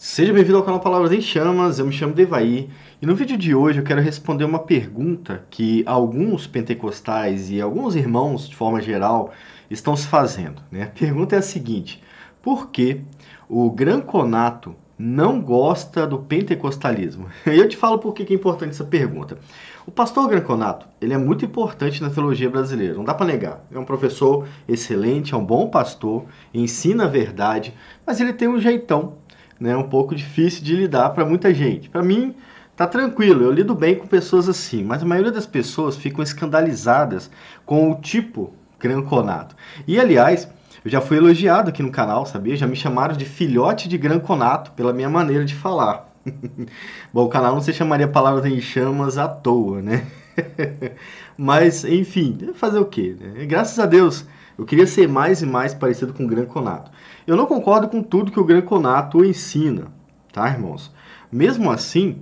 Seja bem-vindo ao canal Palavras em Chamas, eu me chamo Devaí e no vídeo de hoje eu quero responder uma pergunta que alguns pentecostais e alguns irmãos, de forma geral, estão se fazendo, né? A pergunta é a seguinte: por que o Gran Conato não gosta do pentecostalismo? E eu te falo por que é importante essa pergunta. O pastor Gran Conato, ele é muito importante na teologia brasileira, não dá para negar. É um professor excelente, é um bom pastor, ensina a verdade, mas ele tem um jeitão, né, um pouco difícil de lidar para muita gente. Para mim, tá tranquilo, eu lido bem com pessoas assim, mas a maioria das pessoas ficam escandalizadas com o tipo Gran Conato. E, aliás, eu já fui elogiado aqui no canal, sabia? Já me chamaram de filhote de Gran Conato pela minha maneira de falar. Bom, o canal não se chamaria Palavras em Chamas à toa, né? Mas, enfim, fazer o quê, né? Graças a Deus, eu queria ser mais e mais parecido com o Gran Conato. Eu não concordo com tudo que o Gran Conato ensina, tá, irmãos? Mesmo assim,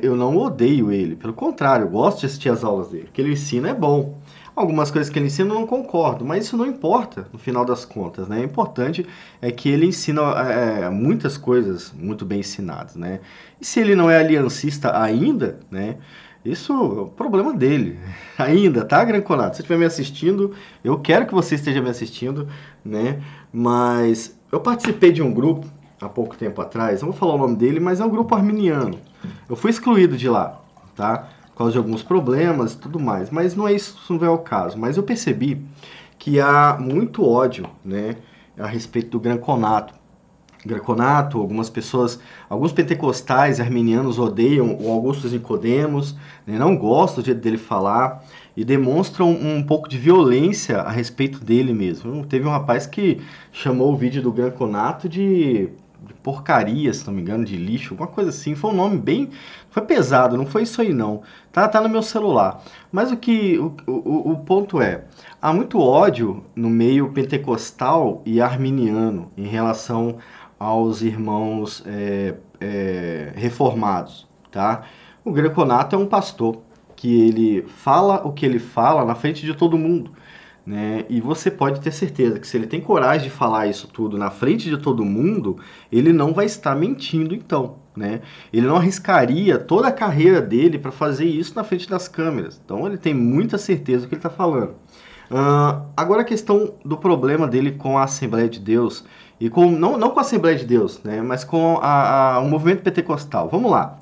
eu não odeio ele. Pelo contrário, eu gosto de assistir as aulas dele. O que ele ensina é bom. Algumas coisas que ele ensina eu não concordo, mas isso não importa no final das contas, né? O importante é que ele ensina muitas coisas muito bem ensinadas, né? E se ele não é aliancista ainda, né? Isso é o problema dele. Ainda, tá, Gran Conato? Se você estiver me assistindo, eu quero que você esteja me assistindo, né? Mas eu participei de um grupo há pouco tempo atrás, não vou falar o nome dele, mas é um grupo arminiano. Eu fui excluído de lá, tá? Por causa de alguns problemas e tudo mais, mas não é isso, não é o caso. Mas eu percebi que há muito ódio, né, a respeito do Gran Conato. Gran Conato, algumas pessoas, alguns pentecostais arminianos odeiam o Augusto Nicodemos, né, não gostam do jeito dele falar e demonstram um pouco de violência a respeito dele mesmo. Teve um rapaz que chamou o vídeo do Gran Conato de porcaria, se não me engano, de lixo, alguma coisa assim. Foi um nome bem... Foi pesado, não foi isso aí não. Tá no meu celular. Mas o ponto é, há muito ódio no meio pentecostal e arminiano em relação aos irmãos reformados, tá? O Gran Conato é um pastor que ele fala o que ele fala na frente de todo mundo, né? E você pode ter certeza que se ele tem coragem de falar isso tudo na frente de todo mundo, ele não vai estar mentindo então, né? Ele não arriscaria toda a carreira dele para fazer isso na frente das câmeras. Então ele tem muita certeza do que ele está falando. Agora a questão do problema dele com a Assembleia de Deus e com não com a Assembleia de Deus, né? Mas com o movimento pentecostal. Vamos lá.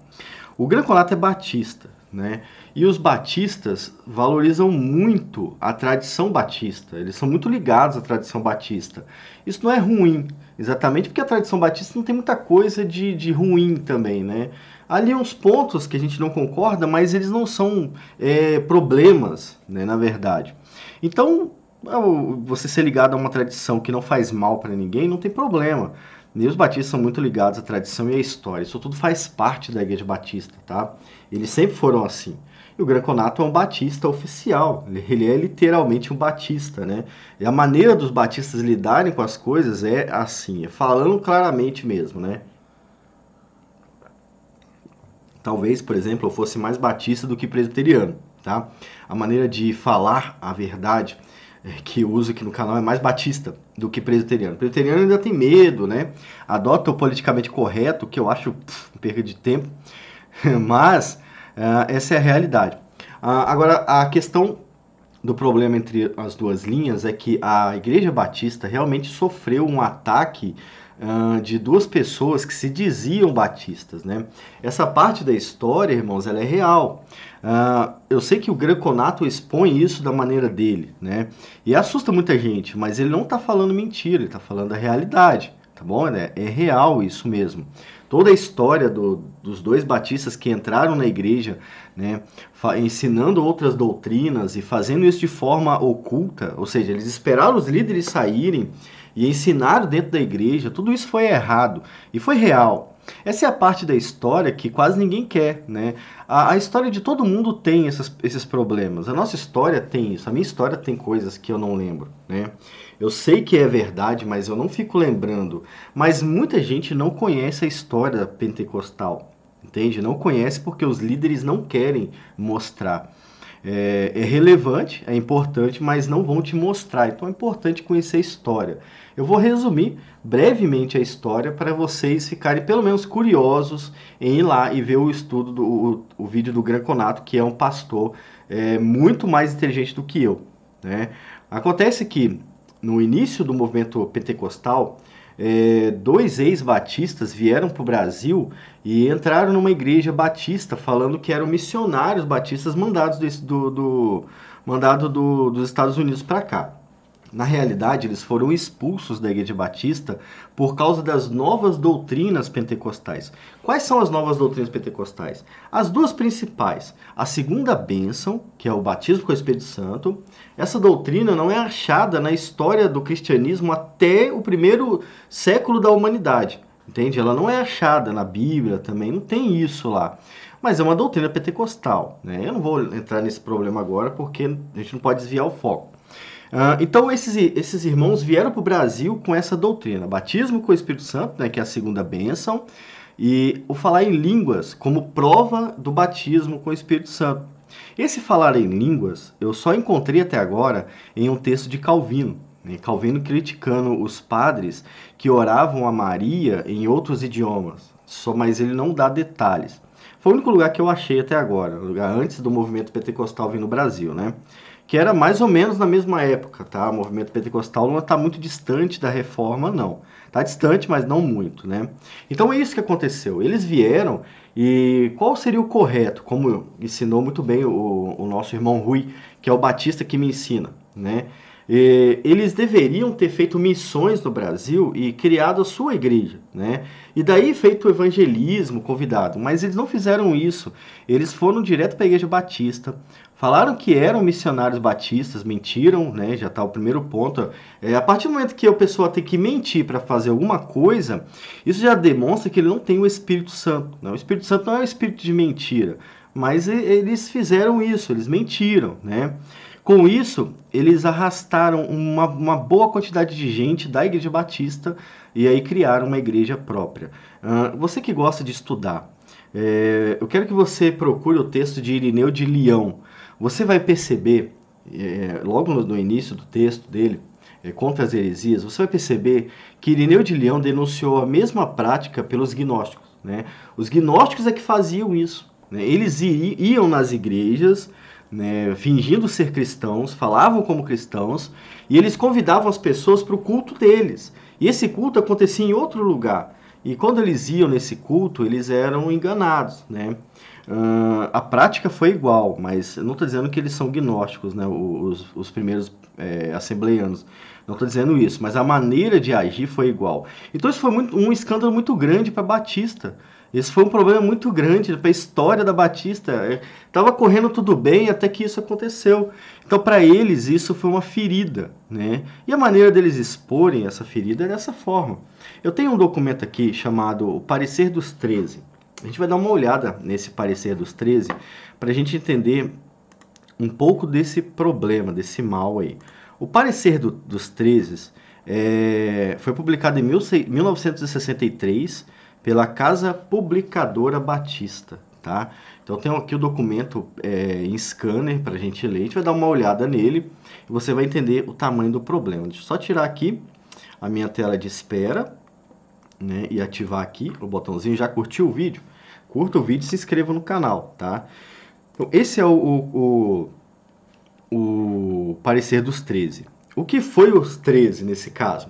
O Gran Conato é batista, né? E os batistas valorizam muito a tradição batista. Eles são muito ligados à tradição batista. Isso não é ruim, exatamente porque a tradição batista não tem muita coisa de ruim também, né? Ali uns pontos que a gente não concorda, mas eles não são problemas, né, na verdade. Então, você ser ligado a uma tradição que não faz mal para ninguém, não tem problema. E os batistas são muito ligados à tradição e à história. Isso tudo faz parte da Igreja Batista, tá? Eles sempre foram assim. E o Gran Conato é um batista oficial. Ele é literalmente um batista, né? E a maneira dos batistas lidarem com as coisas é assim, falando claramente mesmo, né? Talvez, por exemplo, eu fosse mais batista do que presbiteriano, tá? A maneira de falar a verdade que eu uso aqui no canal é mais batista do que presbiteriano. O presbiteriano ainda tem medo, né? Adota o politicamente correto, que eu acho perda de tempo, mas essa é a realidade. Agora, a questão do problema entre as duas linhas é que a Igreja Batista realmente sofreu um ataque de duas pessoas que se diziam batistas, né? Essa parte da história, irmãos, ela é real. Eu sei que o Gran Conato expõe isso da maneira dele, né? E assusta muita gente, mas ele não está falando mentira, ele está falando a realidade, tá bom? É real isso mesmo. Toda a história dos dois batistas que entraram na igreja, né, ensinando outras doutrinas e fazendo isso de forma oculta, ou seja, eles esperaram os líderes saírem e ensinaram dentro da igreja, tudo isso foi errado e foi real. Essa é a parte da história que quase ninguém quer, né? A história de todo mundo tem esses problemas. A nossa história tem isso. A minha história tem coisas que eu não lembro, né? Eu sei que é verdade, mas eu não fico lembrando. Mas muita gente não conhece a história pentecostal, entende? Não conhece porque os líderes não querem mostrar. É relevante, é importante, mas não vão te mostrar. Então é importante conhecer a história. Eu vou resumir brevemente a história para vocês ficarem pelo menos curiosos em ir lá e ver o estudo, o vídeo do Granconato, que é um pastor muito mais inteligente do que eu, né? Acontece que no início do movimento pentecostal, dois ex-batistas vieram para o Brasil e entraram numa igreja batista falando que eram missionários batistas mandados dos Estados Unidos para cá. Na realidade, eles foram expulsos da Igreja Batista por causa das novas doutrinas pentecostais. Quais são as novas doutrinas pentecostais? As duas principais. A segunda bênção, que é o batismo com o Espírito Santo. Essa doutrina não é achada na história do cristianismo até o primeiro século da humanidade. Entende? Ela não é achada na Bíblia também, não tem isso lá. Mas é uma doutrina pentecostal, né? Eu não vou entrar nesse problema agora porque a gente não pode desviar o foco. Então esses irmãos vieram para o Brasil com essa doutrina, batismo com o Espírito Santo, né, que é a segunda bênção, e o falar em línguas como prova do batismo com o Espírito Santo. Esse falar em línguas eu só encontrei até agora em um texto de Calvino, né, Calvino criticando os padres que oravam a Maria em outros idiomas, mas ele não dá detalhes. Foi o único lugar que eu achei até agora, lugar antes do movimento pentecostal vir no Brasil, né? Que era mais ou menos na mesma época, tá? O movimento pentecostal não está muito distante da reforma, não. Está distante, mas não muito, né? Então é isso que aconteceu. Eles vieram e qual seria o correto? Como ensinou muito bem o nosso irmão Rui, que é o batista que me ensina, né? Eles deveriam ter feito missões no Brasil e criado a sua igreja, né? E daí feito o evangelismo, convidado. Mas eles não fizeram isso. Eles foram direto para a igreja batista, falaram que eram missionários batistas, mentiram, né? Já está o primeiro ponto. A partir do momento que a pessoa tem que mentir para fazer alguma coisa, isso já demonstra que ele não tem o Espírito Santo, né? O Espírito Santo não é o espírito de mentira, mas eles fizeram isso, eles mentiram, né? Com isso, eles arrastaram uma boa quantidade de gente da Igreja Batista e aí criaram uma igreja própria. Você que gosta de estudar, eu quero que você procure o texto de Irineu de Leão. Você vai perceber, logo no início do texto dele, contra as heresias, você vai perceber que Irineu de Leão denunciou a mesma prática pelos gnósticos, né? Os gnósticos é que faziam isso, né? Eles iam nas igrejas, né, fingindo ser cristãos, falavam como cristãos, e eles convidavam as pessoas para o culto deles. E esse culto acontecia em outro lugar. E quando eles iam nesse culto, eles eram enganados, né? A prática foi igual, mas eu não estou dizendo que eles são gnósticos, né, os primeiros assembleianos. Não estou dizendo isso, mas a maneira de agir foi igual. Então isso foi um escândalo muito grande para Batista. Esse foi um problema muito grande para a história da Batista. Estava correndo tudo bem até que isso aconteceu. Então, para eles, isso foi uma ferida, né? E a maneira deles exporem essa ferida é dessa forma. Eu tenho um documento aqui chamado O Parecer dos 13. A gente vai dar uma olhada nesse Parecer dos 13 para a gente entender um pouco desse problema, desse mal aí. O Parecer dos 13 foi publicado em 1963 pela Casa Publicadora Batista, tá? Então tem aqui o documento em scanner para a gente ler, a gente vai dar uma olhada nele e você vai entender o tamanho do problema. Deixa eu só tirar aqui a minha tela de espera, né, e ativar aqui o botãozinho. Já curtiu o vídeo? Curta o vídeo e se inscreva no canal, tá? Então, esse é o Parecer dos 13. O que foi os 13 nesse caso?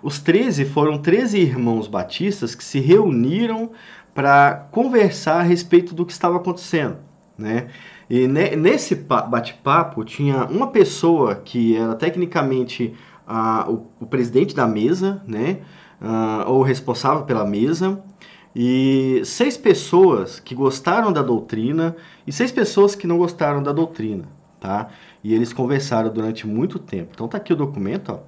Os 13 foram 13 irmãos batistas que se reuniram para conversar a respeito do que estava acontecendo, né? E nesse bate-papo tinha uma pessoa que era tecnicamente o presidente da mesa, né? Ou responsável pela mesa, e 6 pessoas que gostaram da doutrina e 6 pessoas que não gostaram da doutrina, tá? E eles conversaram durante muito tempo. Então tá aqui o documento, ó,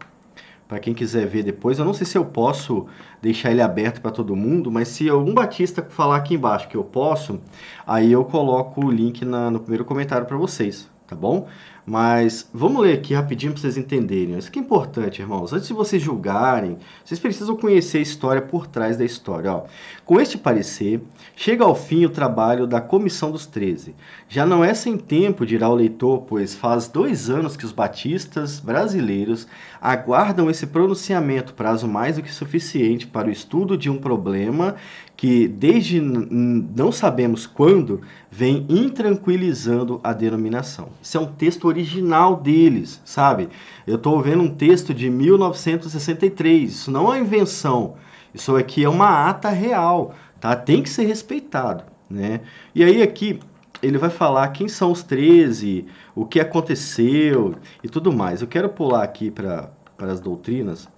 para quem quiser ver depois. Eu não sei se eu posso deixar ele aberto para todo mundo, mas se algum batista falar aqui embaixo que eu posso, aí eu coloco o link no primeiro comentário para vocês, tá bom? Mas vamos ler aqui rapidinho para vocês entenderem. Isso que é importante, irmãos. Antes de vocês julgarem, vocês precisam conhecer a história por trás da história. Ó. Com este parecer, chega ao fim o trabalho da Comissão dos 13. Já não é sem tempo, dirá o leitor, pois faz 2 anos que os batistas brasileiros aguardam esse pronunciamento, prazo mais do que suficiente para o estudo de um problema que, desde não sabemos quando, vem intranquilizando a denominação. Isso é um texto original deles, sabe? Eu estou vendo um texto de 1963, isso não é uma invenção, isso aqui é uma ata real, tá? Tem que ser respeitado, né? E aí aqui ele vai falar quem são os 13, o que aconteceu e tudo mais. Eu quero pular aqui para as doutrinas,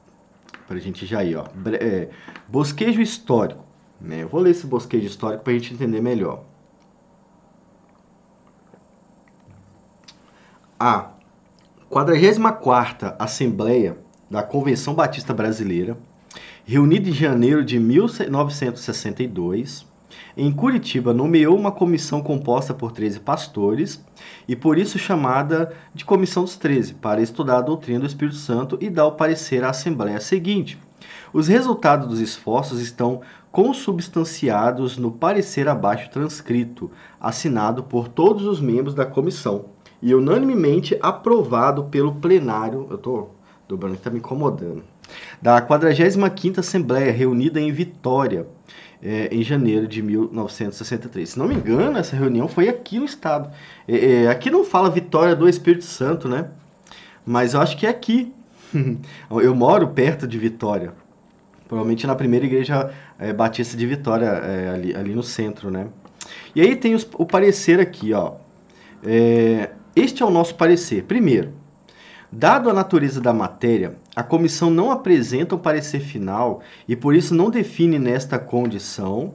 para a gente já ir, ó. Bosquejo histórico. Né? Eu vou ler esse bosquejo histórico para a gente entender melhor. A 44ª Assembleia da Convenção Batista Brasileira, reunida em janeiro de 1962, em Curitiba, nomeou uma comissão composta por 13 pastores e por isso chamada de Comissão dos 13, para estudar a doutrina do Espírito Santo e dar o parecer à Assembleia seguinte. Os resultados dos esforços estão consubstanciados no parecer abaixo transcrito, assinado por todos os membros da comissão e unanimemente aprovado pelo plenário. Eu estou dobrando que está me incomodando. Da 45ª Assembleia, reunida em Vitória, em janeiro de 1963. Se não me engano, essa reunião foi aqui no estado. Aqui não fala Vitória do Espírito Santo, né? Mas eu acho que é aqui. Eu moro perto de Vitória. Provavelmente na primeira igreja batista de Vitória, ali no centro, né? E aí tem o parecer aqui, ó. Este é o nosso parecer. Primeiro, dado a natureza da matéria, a comissão não apresenta um parecer final e por isso não define nesta condição,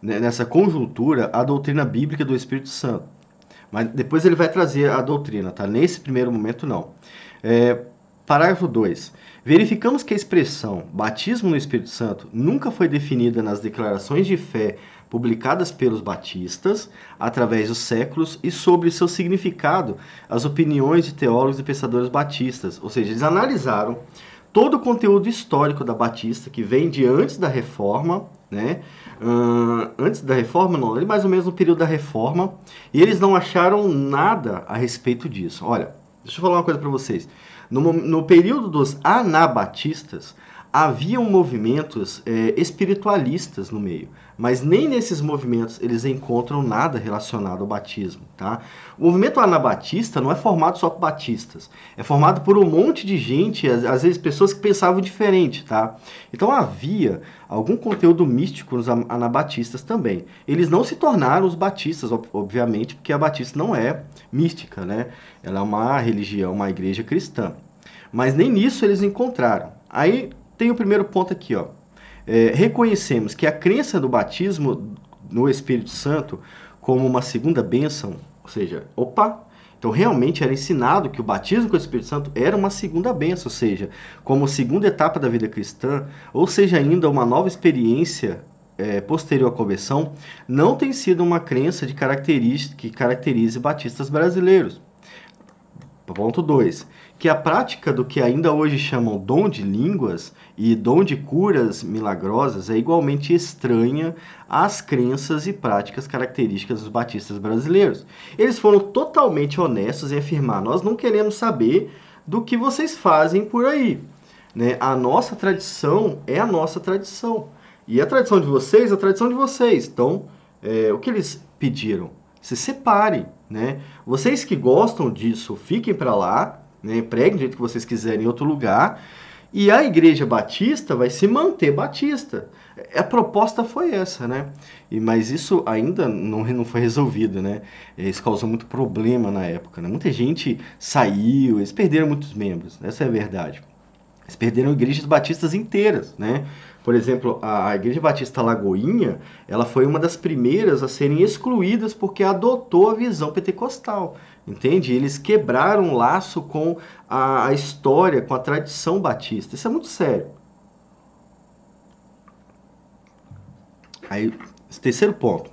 nessa conjuntura, a doutrina bíblica do Espírito Santo. Mas depois ele vai trazer a doutrina, tá? Nesse primeiro momento, não. Parágrafo 2. Verificamos que a expressão batismo no Espírito Santo nunca foi definida nas declarações de fé publicadas pelos batistas através dos séculos e sobre seu significado as opiniões de teólogos e pensadores batistas. Ou seja, eles analisaram todo o conteúdo histórico da Batista, que vem de antes da Reforma, né? Antes da Reforma, não, mais ou menos no período da Reforma, e eles não acharam nada a respeito disso. Olha, deixa eu falar uma coisa para vocês. No período dos anabatistas, haviam movimentos espiritualistas no meio, mas nem nesses movimentos eles encontram nada relacionado ao batismo, tá? O movimento anabatista não é formado só por batistas, é formado por um monte de gente, às vezes pessoas que pensavam diferente, tá? Então havia algum conteúdo místico nos anabatistas também. Eles não se tornaram os batistas, obviamente, porque a batista não é mística, né? Ela é uma religião, uma igreja cristã. Mas nem nisso eles encontraram. Aí tem o primeiro ponto aqui, ó. Reconhecemos que a crença do batismo no Espírito Santo como uma segunda bênção, ou seja, então realmente era ensinado que o batismo com o Espírito Santo era uma segunda bênção, ou seja, como segunda etapa da vida cristã, ou seja, ainda uma nova experiência posterior à conversão, não tem sido uma crença que caracterize batistas brasileiros. Ponto 2. Que a prática do que ainda hoje chamam dom de línguas e dom de curas milagrosas é igualmente estranha às crenças e práticas características dos batistas brasileiros. Eles foram totalmente honestos em afirmar: nós não queremos saber do que vocês fazem por aí, né? A nossa tradição é a nossa tradição. E a tradição de vocês é a tradição de vocês. Então, o que eles pediram? Se separem, né? Vocês que gostam disso, fiquem para lá, né? Preguem do jeito que vocês quiserem em outro lugar, e a igreja batista vai se manter batista. A proposta foi essa, né? Mas isso ainda não foi resolvido, né? Isso causou muito problema na época, né? Muita gente saiu, eles perderam muitos membros, essa é a verdade. Eles perderam igrejas batistas inteiras, né? Por exemplo, a Igreja Batista Lagoinha, ela foi uma das primeiras a serem excluídas porque adotou a visão pentecostal, entende? Eles quebraram o laço com a história, com a tradição batista. Isso é muito sério. Aí, esse terceiro ponto.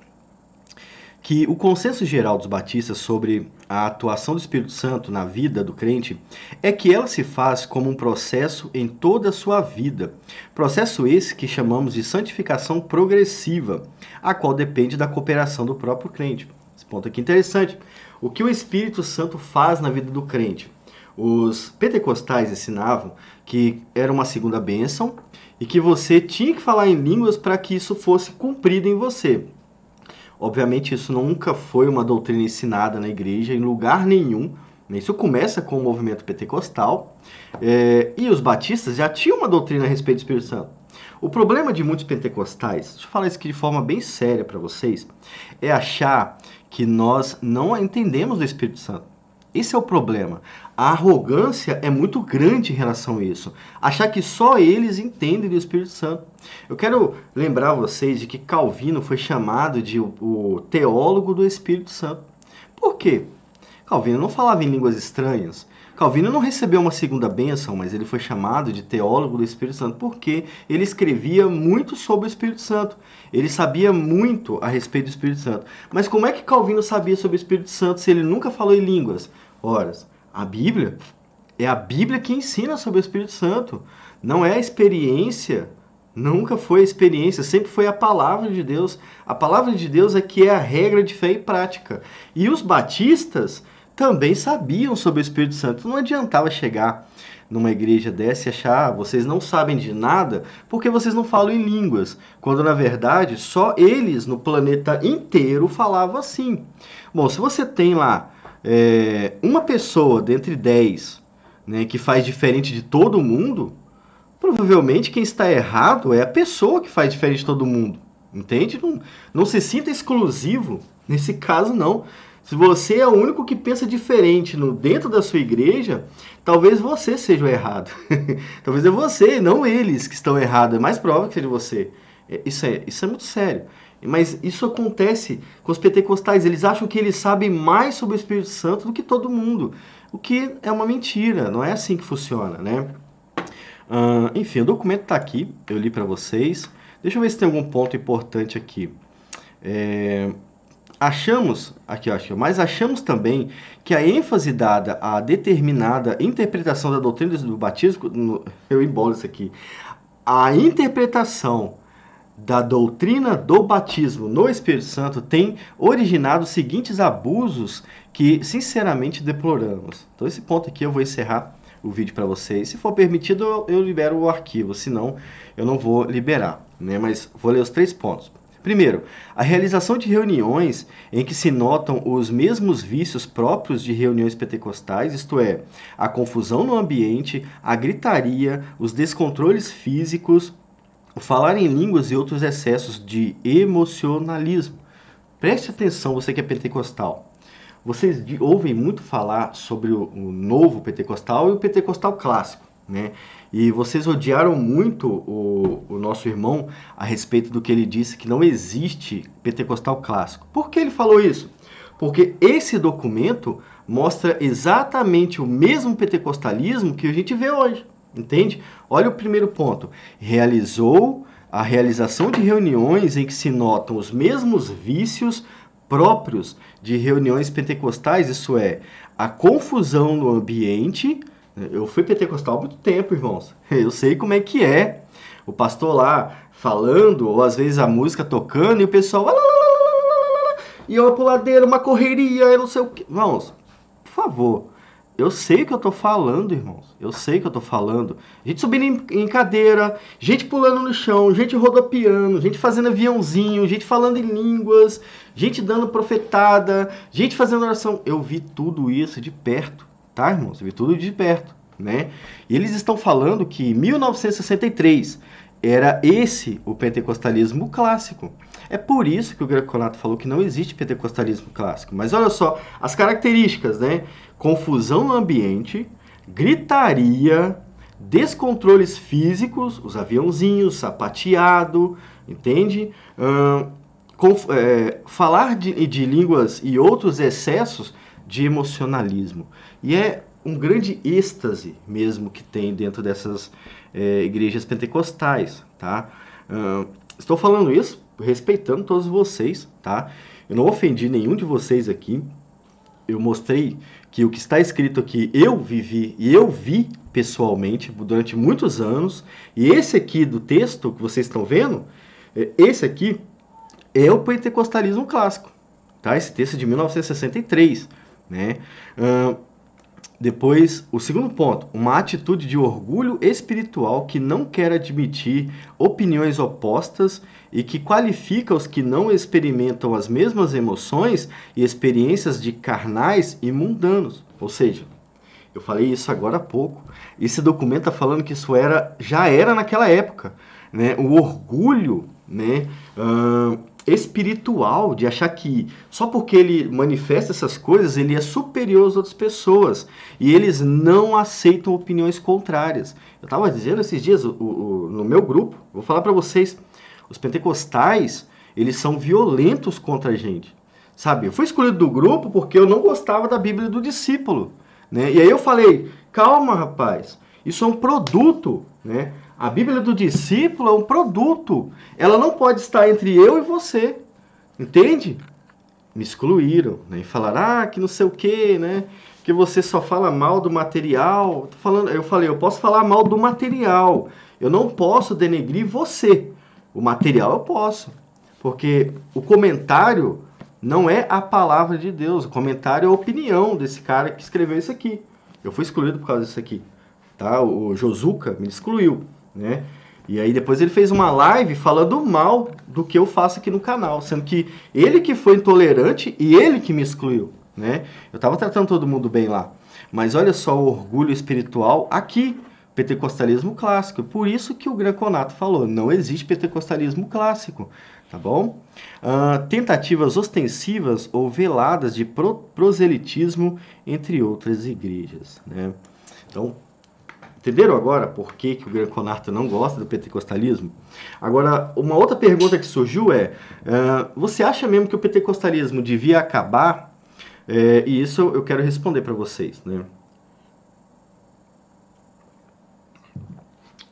que o consenso geral dos batistas sobre a atuação do Espírito Santo na vida do crente é que ela se faz como um processo em toda a sua vida. Processo esse que chamamos de santificação progressiva, a qual depende da cooperação do próprio crente. Esse ponto aqui é interessante. O que o Espírito Santo faz na vida do crente? Os pentecostais ensinavam que era uma segunda bênção e que você tinha que falar em línguas para que isso fosse cumprido em você. Obviamente isso nunca foi uma doutrina ensinada na igreja em lugar nenhum. Isso começa com o movimento pentecostal e os batistas já tinham uma doutrina a respeito do Espírito Santo. O problema de muitos pentecostais, deixa eu falar isso aqui de forma bem séria para vocês, é achar que nós não entendemos do Espírito Santo. Esse é o problema. A arrogância é muito grande em relação a isso. Achar que só eles entendem do Espírito Santo. Eu quero lembrar vocês de que Calvino foi chamado de o teólogo do Espírito Santo. Por quê? Calvino não falava em línguas estranhas. Calvino não recebeu uma segunda bênção, mas ele foi chamado de teólogo do Espírito Santo porque ele escrevia muito sobre o Espírito Santo. Ele sabia muito a respeito do Espírito Santo. Mas como é que Calvino sabia sobre o Espírito Santo se ele nunca falou em línguas? Ora, a Bíblia é a Bíblia que ensina sobre o Espírito Santo. Não é a experiência, nunca foi a experiência, sempre foi a palavra de Deus. A palavra de Deus é que é a regra de fé e prática. E os batistas também sabiam sobre o Espírito Santo. Não adiantava chegar numa igreja dessa e achar, vocês não sabem de nada porque vocês não falam em línguas, quando na verdade só eles no planeta inteiro falavam assim. Bom, se você tem lá uma pessoa dentre 10, né, que faz diferente de todo mundo, provavelmente quem está errado é a pessoa que faz diferente de todo mundo, entende? Não se sinta exclusivo, nesse caso não. Se você é o único que pensa diferente dentro da sua igreja, talvez você seja o errado. Talvez é você, não eles que estão errados. É mais provável que seja você. Isso é muito sério. Mas isso acontece com os pentecostais. Eles acham que eles sabem mais sobre o Espírito Santo do que todo mundo. O que é uma mentira. Não é assim que funciona, né? Enfim, o documento está aqui. Eu li para vocês. Deixa eu ver se tem algum ponto importante aqui. Mas achamos também que a ênfase dada à determinada interpretação da doutrina do batismo, eu embolo isso aqui, a interpretação da doutrina do batismo no Espírito Santo tem originado os seguintes abusos que, sinceramente, deploramos. Então, esse ponto aqui eu vou encerrar o vídeo para vocês. Se for permitido, eu libero o arquivo, senão eu não vou liberar, né? Mas vou ler os 3 pontos. Primeiro, a realização de reuniões em que se notam os mesmos vícios próprios de reuniões pentecostais, isto é, a confusão no ambiente, a gritaria, os descontroles físicos, o falar em línguas e outros excessos de emocionalismo. Preste atenção, você que é pentecostal. Vocês ouvem muito falar sobre o novo pentecostal e o pentecostal clássico, né? E vocês odiaram muito o nosso irmão a respeito do que ele disse, que não existe pentecostal clássico. Por que ele falou isso? Porque esse documento mostra exatamente o mesmo pentecostalismo que a gente vê hoje, entende? Olha o primeiro ponto. Realizou a realização de reuniões em que se notam os mesmos vícios próprios de reuniões pentecostais, isso é, a confusão no ambiente. Eu fui pentecostal há muito tempo, irmãos. Eu sei como é que é. O pastor lá falando, ou às vezes a música tocando, e o pessoal... E uma puladeira, uma correria, eu não sei o que... Irmãos, por favor, eu sei o que eu tô falando, irmãos. Eu sei o que eu tô falando. Gente subindo em cadeira, gente pulando no chão, gente rodopiando, gente fazendo aviãozinho, gente falando em línguas, gente dando profetada, gente fazendo oração. Eu vi tudo isso de perto. Tá, irmãos? Você vê tudo de perto, né? E eles estão falando que em 1963 era esse o pentecostalismo clássico. É por isso que o Greconato falou que não existe pentecostalismo clássico. Mas olha só, as características, né? Confusão no ambiente, gritaria, descontroles físicos, os aviãozinhos, sapateado, entende? Falar de línguas e outros excessos de emocionalismo. E é um grande êxtase mesmo que tem dentro dessas igrejas pentecostais, tá? Estou falando isso respeitando todos vocês, tá? Eu não ofendi nenhum de vocês aqui. Eu mostrei que o que está escrito aqui eu vivi e eu vi pessoalmente durante muitos anos. E esse aqui do texto que vocês estão vendo, esse aqui é o pentecostalismo clássico. Tá? Esse texto é de 1963. Né? Depois, o segundo ponto, uma atitude de orgulho espiritual que não quer admitir opiniões opostas e que qualifica os que não experimentam as mesmas emoções e experiências de carnais e mundanos. Ou seja, eu falei isso agora há pouco, esse documento está falando que isso já era naquela época. Né? O orgulho, né? Espiritual, de achar que só porque ele manifesta essas coisas, ele é superior às outras pessoas. E eles não aceitam opiniões contrárias. Eu estava dizendo esses dias no meu grupo, vou falar para vocês, os pentecostais, eles são violentos contra a gente. Sabe, eu fui escolhido do grupo porque eu não gostava da Bíblia do discípulo. Né? E aí eu falei, calma rapaz, isso é um produto, né? A Bíblia do discípulo é um produto. Ela não pode estar entre eu e você. Entende? Me excluíram. Né? E falaram, que não sei o quê, né? Que você só fala mal do material. Eu falei, eu posso falar mal do material. Eu não posso denegrir você. O material eu posso. Porque o comentário não é a palavra de Deus. O comentário é a opinião desse cara que escreveu isso aqui. Eu fui excluído por causa disso aqui. Tá? O Josuka me excluiu. Né? E aí depois ele fez uma live falando mal do que eu faço aqui no canal, sendo que ele que foi intolerante e ele que me excluiu, né? Eu estava tratando todo mundo bem lá, mas olha só o orgulho espiritual aqui, pentecostalismo clássico. Por isso que o Granconato falou, não existe pentecostalismo clássico, tá bom? Tentativas ostensivas ou veladas de proselitismo entre outras igrejas, né? Então, entenderam agora por que o Granconato não gosta do pentecostalismo? Agora, uma outra pergunta que surgiu você acha mesmo que o pentecostalismo devia acabar? E isso eu quero responder para vocês. Né?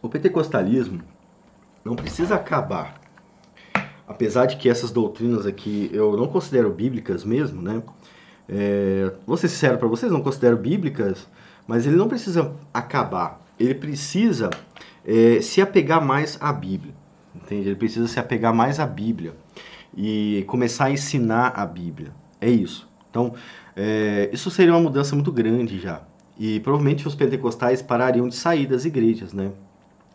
O pentecostalismo não precisa acabar. Apesar de que essas doutrinas aqui eu não considero bíblicas mesmo, né? Vou ser sincero para vocês, não considero bíblicas, mas ele não precisa acabar. Ele precisa se apegar mais à Bíblia, entende? Ele precisa se apegar mais à Bíblia e começar a ensinar a Bíblia. É isso. Então, isso seria uma mudança muito grande já. E provavelmente os pentecostais parariam de sair das igrejas, né?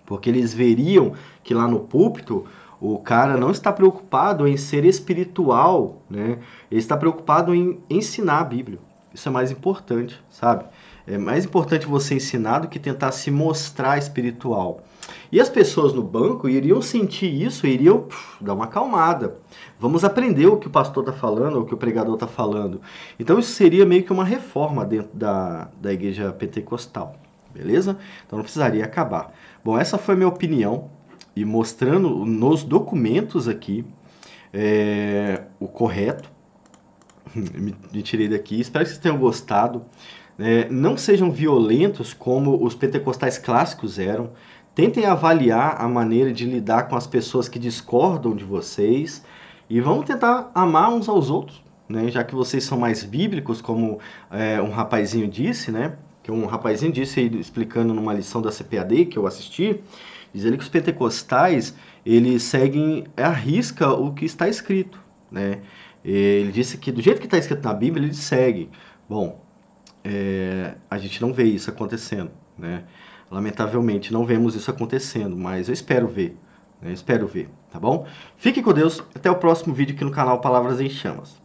Porque eles veriam que lá no púlpito o cara não está preocupado em ser espiritual, né? Ele está preocupado em ensinar a Bíblia. Isso é mais importante, sabe? É mais importante você ensinar do que tentar se mostrar espiritual. E as pessoas no banco iriam sentir isso, iriam dar uma acalmada. Vamos aprender o que o pastor está falando, o que o pregador está falando. Então isso seria meio que uma reforma dentro da igreja pentecostal, beleza? Então não precisaria acabar. Bom, essa foi a minha opinião, e mostrando nos documentos aqui o correto. Me tirei daqui, espero que vocês tenham gostado. Não sejam violentos como os pentecostais clássicos eram. Tentem avaliar a maneira de lidar com as pessoas que discordam de vocês. E vamos tentar amar uns aos outros, né? Já que vocês são mais bíblicos, como um rapazinho disse, né? Que um rapazinho disse aí, explicando numa lição da CPAD que eu assisti, diz ele que os pentecostais, eles seguem à risca o que está escrito, né? Ele disse que do jeito que está escrito na Bíblia, ele segue. Bom, a gente não vê isso acontecendo, né? Lamentavelmente, não vemos isso acontecendo, mas eu espero ver, né? Espero ver, tá bom? Fique com Deus, até o próximo vídeo aqui no canal Palavras em Chamas.